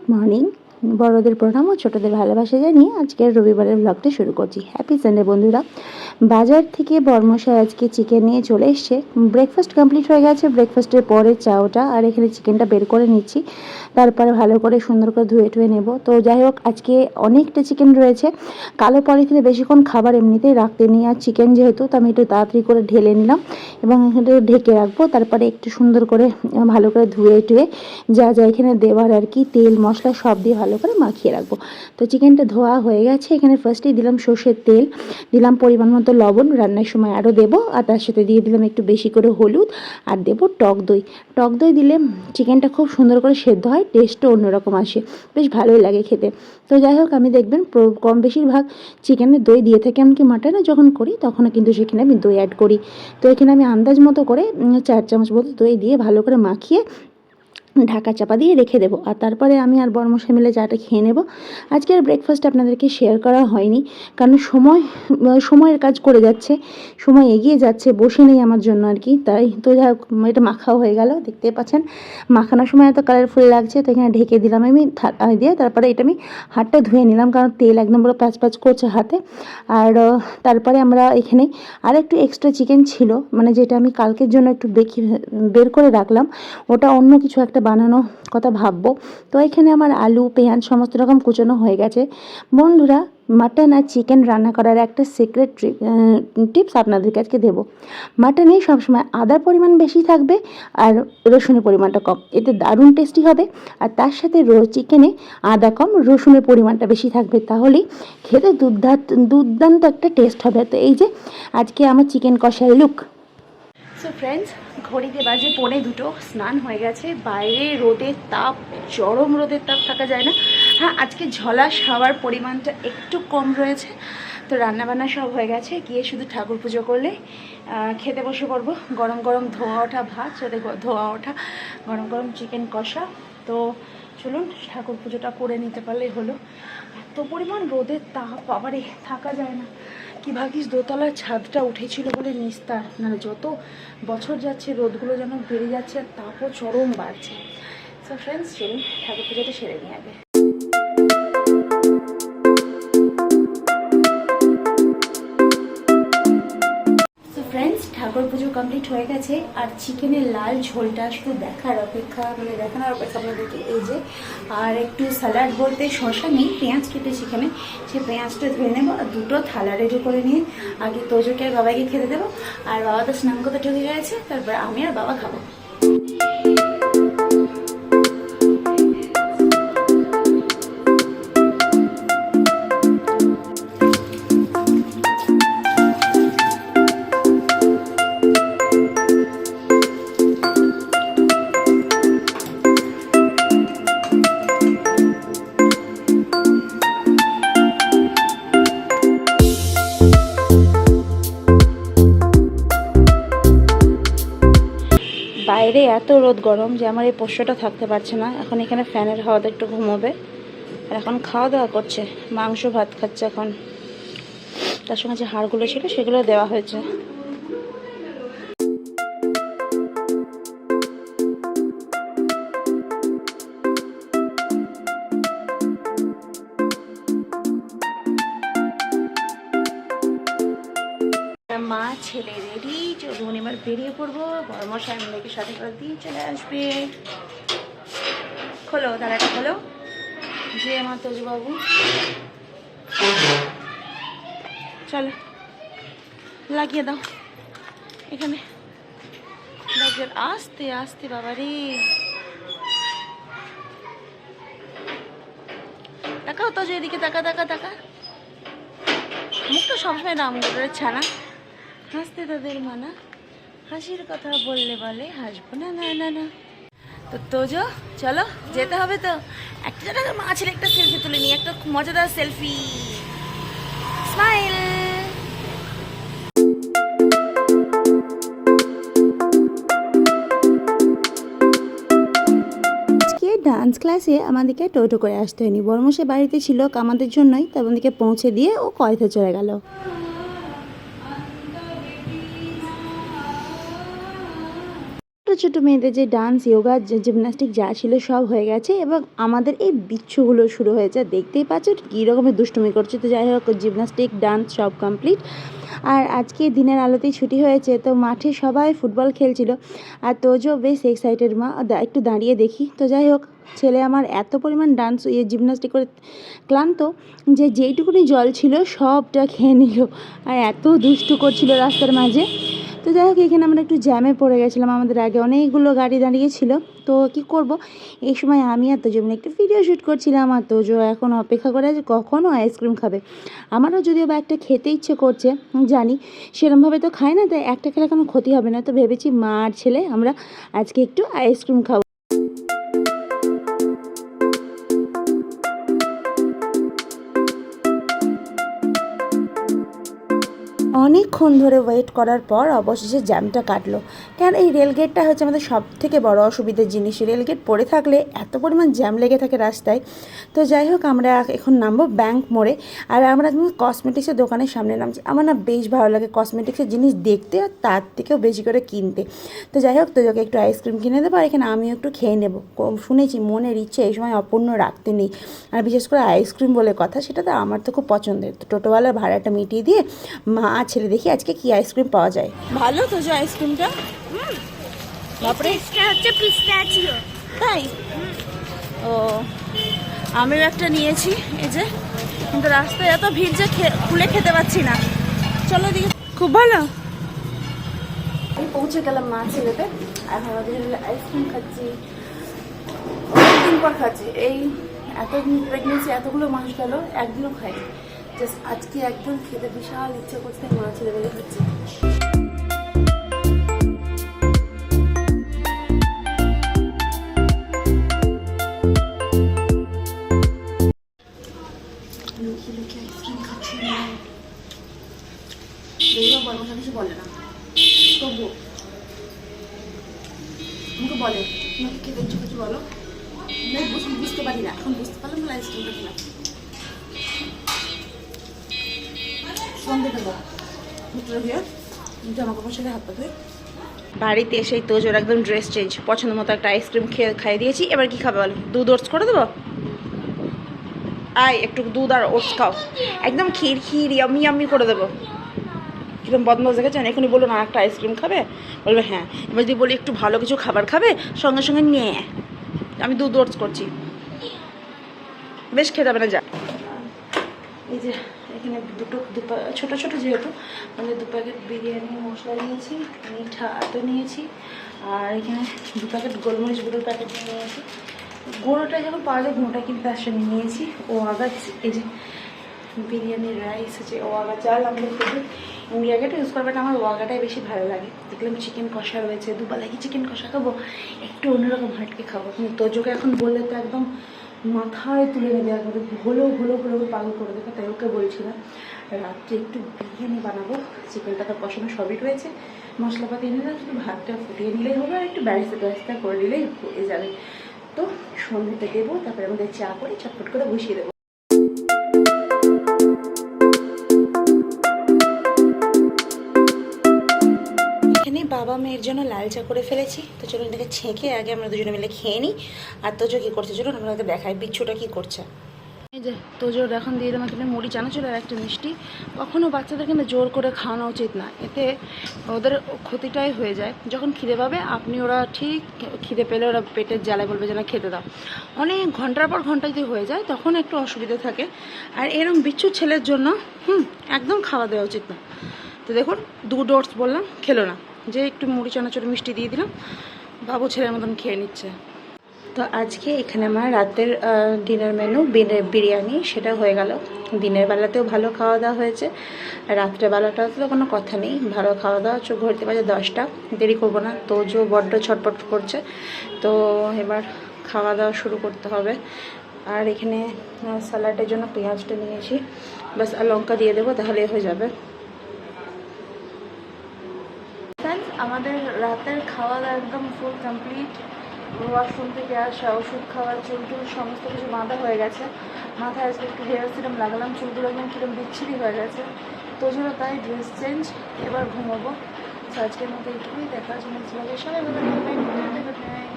Good morning. বড়দের প্রণাম ও ছোটদের ভালোবাসা জানিয়ে আজকের রবিবারের ব্লগটা শুরু করছি। হ্যাপি সানডে বন্ধুরা। বাজার থেকে বর্মশাই আজকে চিকেন নিয়ে চলে এসছে। ব্রেকফাস্ট কমপ্লিট হয়ে গেছে, ব্রেকফাস্টের পরে চাওটা আর এখানে চিকেনটা বের করে নিচ্ছি, তারপরে ভালো করে সুন্দর করে ধুয়ে টুয়ে নেব। তো যাই হোক, আজকে অনেকটা চিকেন রয়েছে। কালো পলিথিনে বেশিক্ষণ খাবার এমনিতেই রাখতে নিই, আর চিকেন যেহেতু, তো আমি একটু তাড়াতাড়ি করে ঢেলে নিলাম এবং এখানে ঢেকে রাখবো। তারপরে একটু সুন্দর করে ভালো করে ধুয়ে টুয়ে যা যা এখানে দেওয়ার আর কি, তেল মশলা সব দিয়ে ভালো করে মাখিয়ে রাখবো। তো চিকেনটা ধোয়া হয়ে গেছে। এখানে ফার্স্টেই দিলাম সর্ষের তেল, দিলাম পরিমাণ মতো লবণ, রান্নার সময় আরও দেবো, আর তার সাথে দিয়ে দিলাম একটু বেশি করে হলুদ, আর দেবো টক দই। টক দই দিলে চিকেনটা খুব সুন্দর করে সেদ্ধ হয়, টেস্টও অন্যরকম আসে, বেশ ভালোই লাগে খেতে। তো যাই হোক, আমি দেখবেন কম বেশিরভাগ চিকেনে দই দিয়ে থাকি, এমনকি মাটনে যখন করি তখনও কিন্তু সেখানে আমি দই অ্যাড করি। তো এখানে আমি আন্দাজ মতো করে 4 চামচ মতো দই দিয়ে ভালো করে মাখিয়ে ঢাকা চাপা দিয়ে রেখে দেবো। আর তারপরে আমি আর বরমশাই মিলে চাটা খেয়ে নেব। আজকের ব্রেকফাস্ট আপনাদেরকে শেয়ার করা হয়নি, কারণ সময়ের কাজ করে যাচ্ছে, সময় এগিয়ে যাচ্ছে, বসে নেই আমার জন্য আর কি। তাই তো যাই হোক, এটা মাখাও হয়ে গেল, দেখতে পাচ্ছেন মাখানোর সময় এত কালারফুল লাগছে। তো এখানে ঢেকে দিলাম আমি দিয়ে, তারপরে এটা আমি হাতটা ধুয়ে নিলাম, কারণ তেল একদম পুরো প্যাচ প্যাচ করছে হাতে। আর তারপরে আমরা এখানে আর একটু এক্সট্রা চিকেন ছিল, মানে যেটা আমি কালকের জন্য একটু বের করে রাখলাম, ওটা অন্য কিছু একটা বানানো কথা ভাববো। তো এখানে আমার আলু পেঁয়াজ সমস্ত রকম কুচানো হয়ে গেছে। বন্ধুরা, মাটন আর চিকেন রান্না করার একটা সিক্রেট টিপস আপনাদেরকে আজকে দেবো। মাটনে সবসময় আদার পরিমাণ বেশি থাকবে আর রসুনের পরিমাণটা কম, এতে দারুণ টেস্টি হবে। আর তার সাথে চিকেনে আদা কম, রসুনের পরিমাণটা বেশি থাকবে, তাহলেই খেতে দুর্দান্ত একটা টেস্ট হবে। তো এই যে আজকে আমার চিকেন কষার লুক। সো ফ্রেন্ডস, ঘড়িতে বাজে 1:45, স্নান হয়ে গেছে। বাইরে রোদের তাপ, চরম রোদের তাপ, থাকা যায় না। হ্যাঁ, আজকে ঝলাস হাওয়ার পরিমাণটা একটু কম রয়েছে। তো রান্নাবান্না সব হয়ে গেছে, গিয়ে শুধু ঠাকুর পুজো করলে খেতে বসে পড়বো। গরম গরম ধোয়া ওঠা ভাত, সাথে ধোয়া ওঠা গরম গরম চিকেন কষা। তো চলুন ঠাকুর পুজোটা করে নিতে পারলেই হলো। এত পরিমাণ রোদের তাপ, বাবারে থাকা যায় না। কি ভাগিস, দোতলার ছাদটা উঠেছিল বলে নিস্তার, মানে যত বছর যাচ্ছে রোদগুলো যেন বেড়ে যাচ্ছে আর তাপও চরম বাড়ছে। সো ফ্রেন্ডস, চলুন ঠাকুর পুজোটা সেরে নিয়ে আগে। ফ্রেন্ডস, ঠাকুর পুজো কমপ্লিট হয়ে গেছে, আর চিকেনের লাল ঝোলটা শুধু দেখানোর অপেক্ষা আপনাদেরকে। এই যে, আর একটু স্যালাড বলতে শসা নেই, পেঁয়াজ কেটেছি এখানে, সে পেঁয়াজটা ধুয়ে নেবো। আর দুটো থালা রেডি করে নিয়ে আগে তোজোকে আর বাবাকে খেতে দেবো। আর বাবা তো স্নান করতে ঢুকে গেছে, তারপর আমি আর বাবা খাবো। বাইরে এত রোদ গরম যে আমার এই পোষ্যটা থাকতে পারছে না। এখন এখানে ফ্যানের হাওয়াতে একটু ঘুমোবে, আর এখন খাওয়া দাওয়া করছে, মাংস ভাত খাচ্ছে এখন। তার সঙ্গে যে হাড়গুলো ছিল সেগুলো দেওয়া হয়েছে। মা ছেলে রেডি, চলুন এবার বেরিয়ে পড়বো। বড়মশাই আমাদেরকে সাথে করে দিয়ে চলে আসবে। খোলো তালাটা, খোলো। যে আমার তোজবাবু, চলো লাগিয়ে দাও এখানে। আস্তে আস্তে বাবা রে, তাকাও তোজো এদিকে, তাকা তাকা তাকা। মুখটা সবসময় রামগড়ের ছানা, হাসতে তাদের মানা, হাসির কথা বললে বলে হাসবো না না না না। তো তোজো চলো, যেতে হবে তো। একটা জায়গায় মা ছেলে একটা সেলফি তুলে নিই, একটা মজাদার সেলফি। স্মাইল। ডান্স ক্লাসে আমাদেরকে টোটো করে আসতে হয়নি, বড়মশাই বাড়িতে ছিল আমাদের জন্যই, তো আমাদেরকে পৌঁছে দিয়ে ও কয়তে চলে গেল। ছোট মেয়েদের যে ডান্স, যোগা, জিমন্যাস্টিক যা ছিল সব হয়ে গেছে এবং আমাদের এই বিচ্ছুগুলো শুরু হয়েছে। দেখতেই পাচ্ছ কী রকমের দুষ্টুমি করছে। তো যাই হোক, জিমন্যাস্টিক, ডান্স সব কমপ্লিট। আর আজকে দিনের আলোতেই ছুটি হয়েছে, তো মাঠে সবাই ফুটবল খেলছিল। আর তোজো বেশ এক্সাইটেড, মা একটু দাঁড়িয়ে দেখি। তো যাই হোক, ছেলে আমার এত পরিমাণ ডান্স জিমন্যাস্টিক করে ক্লান্ত যে যেইটুকুনি জল ছিল সবটা খেয়ে নিল, আর এত দুষ্টু করছিল রাস্তার মাঝে। তো যাই হোক, এখানে আমরা একটু জ্যামে পড়ে গেছিলাম, আমাদের আগে অনেকগুলো গাড়ি দাঁড়িয়েছিল। তো কি করব, এই সময় আমি আর তোজো একটু ভিডিও শ্যুট করছিলাম, আর তোজো এখন অপেক্ষা করে আছে কখনও আইসক্রিম খাবে। আমারও যদিও বা একটা খেতে ইচ্ছে করছে, জানি সেরমভাবে তো খায় না, তাই একটা খেলে কোনো ক্ষতি হবে না। তো ভেবেছি মা আর ছেলে আমরা আজকে একটু আইসক্রিম খাবো। অনেকক্ষণ ধরে ওয়েট করার পর অবশেষে জ্যামটা কাটলো। কারণ এই রেলগেটটা হচ্ছে আমাদের সব থেকে বড় অসুবিধার জিনিস। রেলগেট পড়ে থাকলে এত পরিমাণ জ্যাম লেগে থাকে রাস্তায়। তো যাই হোক, আমরা এখন নামবো ব্যাংক মোড়ে। আর আমরা কসমেটিক্সের দোকানের সামনে নামছি। আমার না বেশ ভালো লাগে কসমেটিক্সের জিনিস দেখতে, আর তার থেকেও বেশি করে কিনতে। তো যাই হোক, তোকে একটু আইসক্রিম কিনে দেবো, আর এখানে আমিও একটু খেয়ে নেবো। শুনেছি মনের ইচ্ছে এই সময় অপূর্ণ রাখতে নেই, আর বিশেষ করে আইসক্রিম বলে কথা, সেটা তো আমার তো খুব পছন্দের। তো টোটোওয়ালার ভাড়াটা মিটিয়ে দিয়ে মা ছেলে দেখি আজকে কি আইসক্রিম পাওয়া যায়। ভালো তো যে আইসক্রিমটা, বাপরে হচ্ছে পিস্তাচিও। তাই? ও, আমিও একটা নিয়েছি এই যে, কিন্তু রাস্তায় এত ভিড় যে খুলে খেতে পাচ্ছি না। চলো দিকে, খুব ভালো। আমি পৌঁছে গেলাম মা ছেলেতে, আর আমাদের আইসক্রিম খাচ্ছি, অনেকদিন পর খাচ্ছি। এই এতদিন প্রেগনেন্সি এতগুলো মাস গেল, একদিনও খাই। জাস্ট আজকে একদম খেতে বিশাল ইচ্ছে করছে, মা ছেলে বেড়ে খাচ্ছি। লুকিয়ে লুকিয়ে আইসক্রিম খাচ্ছি, দেখবো বর্মশা কিছু বলে না, তবু আমাকে বলে তোমাকে খেতে ইচ্ছে কিছু বলো। বুঝতে পারি না, এখন বুঝতে পারলাম না আইসক্রিমটা খেলাম। সন্ধে দেবো জামা কাপড় ছেড়ে হাত পা ধুয়ে বাড়িতে এসেই তোজোর একদম ড্রেস চেঞ্জ, পছন্দ মতো একটা আইসক্রিম খাইয়ে দিয়েছি। এবার কি খাবে বলো? দুধ ওটস করে দেবো? আয় একটু দুধ আর ওটস খাও, একদম ক্ষীর ক্ষীর ইয়ামি ইয়ামি করে দেবো। একদম বদমাশ দেখেছেন, এখনই বলুন আর একটা আইসক্রিম খাবে, বলবে হ্যাঁ। এবার যদি বলি একটু ভালো কিছু খাবার খাবে, সঙ্গে সঙ্গে নিয়ে আমি দুধ ওটস করছি, বেশ খেতে হবে না। যা, এই যে এখানে দুটো ছোটো ছোটো যেহেতু, মানে 2 প্যাকেট বিরিয়ানি মশলা নিয়েছি, মিঠা আতো নিয়েছি, আর এখানে 2 প্যাকেট গোলমরিচ গুঁড়োর প্যাকেট নিয়েছি। গুঁড়োটা যখন পাওয়া যায় গুঁড়োটা কিন্তু আসলে নিয়েছি। ও আগার এই যে বিরিয়ানির রাইস আছে, ও আগা চাল, আমাদের শুধু ইন্ডিয়া গেটে ইউজ করবেন, আমার ওয়াগাটাই বেশি ভালো লাগে। দেখলাম চিকেন কষা রয়েছে, দুবেলা কি চিকেন কষা খাবো, একটু অন্যরকম হাটকে খাবো। কিন্তু তোজোকে এখন বললে তো একদম মাথায় তুলে নেবে, একবারে হলো হলো হলো পাগল করে দেবে। তাই ওকে বলছিলাম রাত্রে একটু বিরিয়ানি বানাবো, চিকেনটা তো কষানো সবই রয়েছে, মশলাপাতি এনে দেয়, শুধু ভাতটা ফুটিয়ে নিলেই হবে, আর একটু ব্যবস্থা করে নিলেই হয়ে যাবে। তো সন্ধ্যেতে দেবো, তারপরে আমাদের চা করে চটপট করে বসিয়ে দেবো। বাবা মেয়ের জন্য লাল চা করে ফেলেছি। তো চলুন এটাকে ছেঁকে আগে আমরা দুজনে মিলে খেয়ে নিই। আর তোজো কী করছে চলুন আপনাকে দেখাই, বিচ্ছুটা কী করছে। এই যে তোজোর এখন দিয়ে দেবো কিন্তু মুড়ি চানাচুর আর একটা মিষ্টি। কখনও বাচ্চাদের কিন্তু জোর করে খাওয়ানো উচিত না, এতে ওদের ক্ষতিটাই হয়ে যায়। যখন খিদে পাবে আপনি, ওরা ঠিক খিদে পেলে ওরা পেটের জ্বালায় বলবে যে না খেতে দাও। অনেক ঘন্টার পর ঘন্টা যদি হয়ে যায় তখন একটু অসুবিধা থাকে। আর এরকম বিচ্ছুর ছেলের জন্য একদম খাওয়া দেওয়া উচিত না। তো দেখুন, 2 ডোজ বললাম, খেলো না, যে একটু মুড়ি চানাচুর মিষ্টি দিয়ে দিলাম, বাবু ছেলের মতন খেয়ে নিচ্ছে। তো আজকে এখানে আমার রাতের ডিনার মেনু বিরিয়ানি, সেটা হয়ে গেল। দিনের বেলাতেও ভালো খাওয়া দাওয়া হয়েছে, আর রাত্রেবেলাটাও তো কোনো কথা নেই, ভালো খাওয়া দাওয়া। ঘড়িতে বাজে 10টা, দেরি করবো না। তোজো বড্ড ছটপট করছে, তো এবার খাওয়া দাওয়া শুরু করতে হবে। আর এখানে স্যালাডের জন্য পেঁয়াজটা নিয়েছি, বাস আর লঙ্কা দিয়ে দেবো, তাহলে হয়ে যাবে। আমাদের রাতের খাওয়া দাওয়া একদম ফুল কমপ্লিট। ওয়াশরুম থেকে আসা, ওষুধ খাওয়ার, চুল সমস্ত কিছু বাঁধা হয়ে গেছে। মাথায় আজকে একটু হেয়ার সিরাম লাগালাম, চুলগুলো একদম কিরম বিচ্ছিরি হয়ে গেছে। তো জন্য তাই ড্রেস চেঞ্জ, এবার ঘুমোবো। আজকের মতো এইটুকুই, দেখা হচ্ছে নেক্সট ব্লগের সবাই ভালো থাকবেন। Good night.